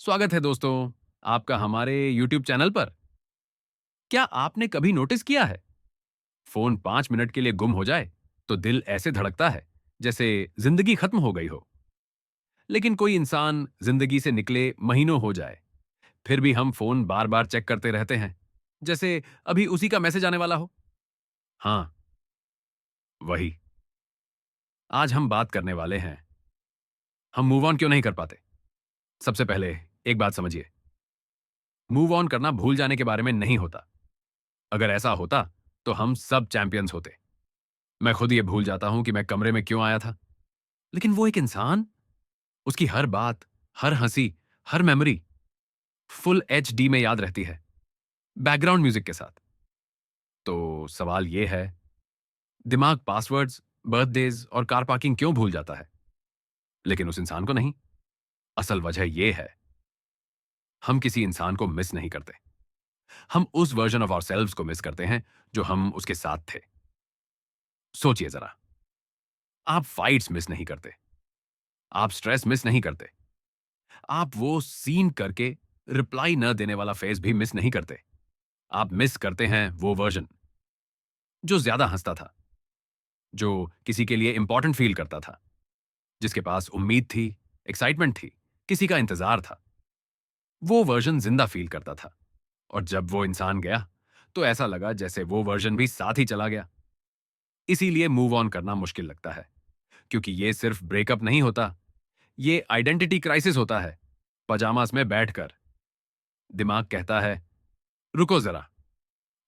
स्वागत है दोस्तों आपका हमारे YouTube चैनल पर। क्या आपने कभी नोटिस किया है फोन 5 मिनट के लिए गुम हो जाए तो दिल ऐसे धड़कता है जैसे जिंदगी खत्म हो गई हो। लेकिन कोई इंसान जिंदगी से निकले महीनों हो जाए फिर भी हम फोन बार बार चेक करते रहते हैं, जैसे अभी उसी का मैसेज आने वाला हो। हाँ, वही। आज हम बात करने वाले हैं, हम मूव ऑन क्यों नहीं कर पाते। सबसे पहले एक बात समझिए, मूव ऑन करना भूल जाने के बारे में नहीं होता। अगर ऐसा होता तो हम सब चैंपियंस होते। मैं खुद ये भूल जाता हूं कि मैं कमरे में क्यों आया था, लेकिन वो एक इंसान, उसकी हर बात, हर हंसी, हर मेमोरी फुल HD में याद रहती है, बैकग्राउंड म्यूजिक के साथ। तो सवाल ये है, दिमाग पासवर्ड्स, बर्थडेज और कार पार्किंग क्यों भूल जाता है, लेकिन उस इंसान को नहीं। असल वजह यह है, हम किसी इंसान को मिस नहीं करते, हम उस वर्जन ऑफ आवरसेल्व्स को मिस करते हैं जो हम उसके साथ थे। सोचिए जरा, आप फाइट्स मिस नहीं करते, आप स्ट्रेस मिस नहीं करते, आप वो सीन करके रिप्लाई न देने वाला फेस भी मिस नहीं करते। आप मिस करते हैं वो वर्जन जो ज्यादा हंसता था, जो किसी के लिए इंपॉर्टेंट फील करता था, जिसके पास उम्मीद थी, एक्साइटमेंट थी, किसी का इंतजार था। वो वर्जन जिंदा फील करता था। और जब वो इंसान गया तो ऐसा लगा जैसे वो वर्जन भी साथ ही चला गया। इसीलिए मूव ऑन करना मुश्किल लगता है, क्योंकि ये सिर्फ ब्रेकअप नहीं होता, ये आइडेंटिटी क्राइसिस होता है। पजामास में बैठकर दिमाग कहता है, रुको जरा,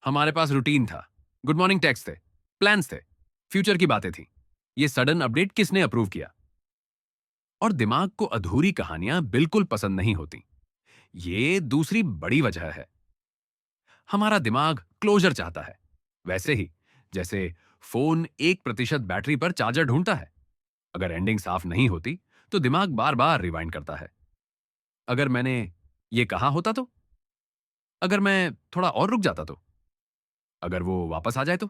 हमारे पास रूटीन था, गुड मॉर्निंग टेक्स्ट थे, प्लान्स थे, फ्यूचर की बातें थी। ये सडन अपडेट किसने अप्रूव किया? और दिमाग को अधूरी कहानियां बिल्कुल पसंद नहीं होती। ये दूसरी बड़ी वजह है। हमारा दिमाग क्लोजर चाहता है, वैसे ही जैसे फोन 1% बैटरी पर चार्जर ढूंढता है। अगर एंडिंग साफ नहीं होती तो दिमाग बार बार रिवाइंड करता है। अगर मैंने ये कहा होता तो, अगर मैं थोड़ा और रुक जाता तो, अगर वो वापस आ जाए तो।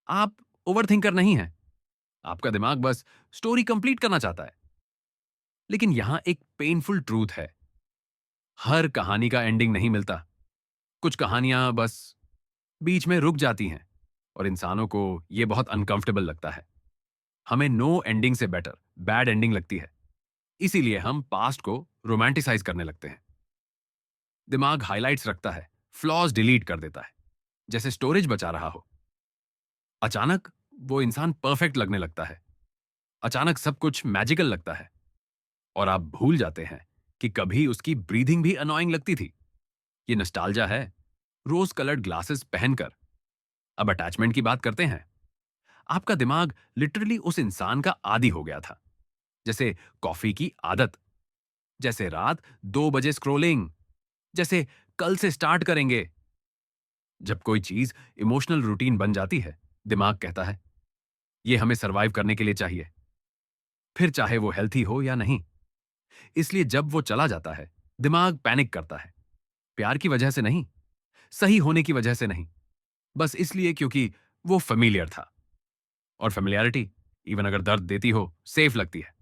आप ओवरथिंकर नहीं हैं, आपका दिमाग बस स्टोरी कंप्लीट करना चाहता है। लेकिन यहां एक पेनफुल ट्रूथ है, हर कहानी का एंडिंग नहीं मिलता। कुछ कहानियां बस बीच में रुक जाती हैं, और इंसानों को यह बहुत अनकंफर्टेबल लगता है। हमें नो एंडिंग से बेटर बैड एंडिंग लगती है। इसीलिए हम पास्ट को रोमांटिसाइज करने लगते हैं। दिमाग हाइलाइट्स रखता है, फ्लॉज डिलीट कर देता है, जैसे स्टोरेज बचा रहा हो। अचानक वो इंसान परफेक्ट लगने लगता है, अचानक सब कुछ मैजिकल लगता है, और आप भूल जाते हैं कि कभी उसकी ब्रीथिंग भी अनोइंग लगती थी। ये नॉस्टैल्जिया है, रोज कलर्ड ग्लासेस पहनकर। अब अटैचमेंट की बात करते हैं। आपका दिमाग लिटरली उस इंसान का आदी हो गया था, जैसे कॉफी की आदत, जैसे रात 2 बजे स्क्रोलिंग, जैसे कल से स्टार्ट करेंगे। जब कोई चीज इमोशनल रूटीन बन जाती है, दिमाग कहता है ये हमें सरवाइव करने के लिए चाहिए, फिर चाहे वो हेल्थी हो या नहीं। इसलिए जब वो चला जाता है, दिमाग पैनिक करता है। प्यार की वजह से नहीं, सही होने की वजह से नहीं, बस इसलिए क्योंकि वो फेमिलियर था। और फेमिलियरिटी, इवन अगर दर्द देती हो, सेफ लगती है।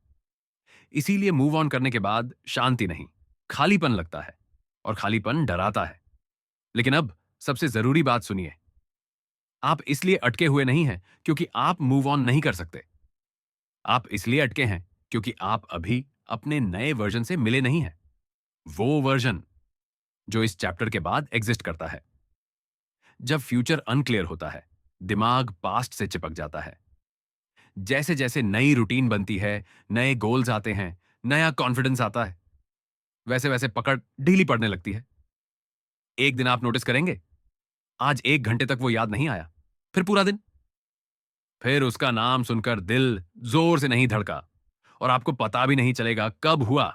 इसीलिए मूव ऑन करने के बाद शांति नहीं, खालीपन लगता है, और खालीपन डराता है। लेकिन अब सबसे जरूरी बात सुनिए, आप इसलिए अटके हुए नहीं हैं क्योंकि आप मूव ऑन नहीं कर सकते। आप इसलिए अटके हैं क्योंकि आप अभी अपने नए वर्जन से मिले नहीं हैं, वो वर्जन जो इस चैप्टर के बाद एग्जिस्ट करता है। जब फ्यूचर अनक्लियर होता है, दिमाग पास्ट से चिपक जाता है। जैसे जैसे नई रूटीन बनती है, नए गोल्स आते हैं, नया कॉन्फिडेंस आता है, वैसे वैसे पकड़ ढीली पड़ने लगती है। एक दिन आप नोटिस करेंगे, आज 1 घंटे तक वो याद नहीं आया, फिर पूरा दिन, फिर उसका नाम सुनकर दिल जोर से नहीं धड़का, और आपको पता भी नहीं चलेगा कब हुआ।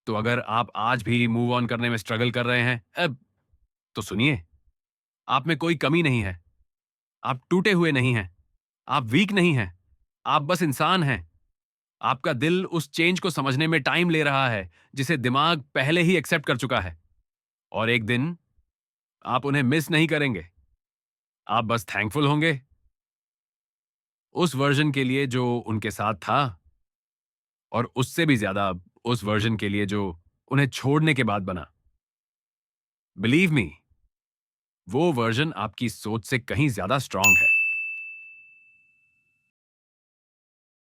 तो अगर आप आज भी मूव ऑन करने में स्ट्रगल कर रहे हैं, अब तो सुनिए, आप में कोई कमी नहीं है, आप टूटे हुए नहीं हैं, आप वीक नहीं हैं, आप बस इंसान हैं। आपका दिल उस चेंज को समझने में टाइम ले रहा है जिसे दिमाग पहले ही एक्सेप्ट कर चुका है। और एक दिन आप उन्हें मिस नहीं करेंगे, आप बस थैंकफुल होंगे उस वर्जन के लिए जो उनके साथ था, और उससे भी ज्यादा उस वर्जन के लिए जो उन्हें छोड़ने के बाद बना। बिलीव मी, वो वर्जन आपकी सोच से कहीं ज्यादा स्ट्रांग है।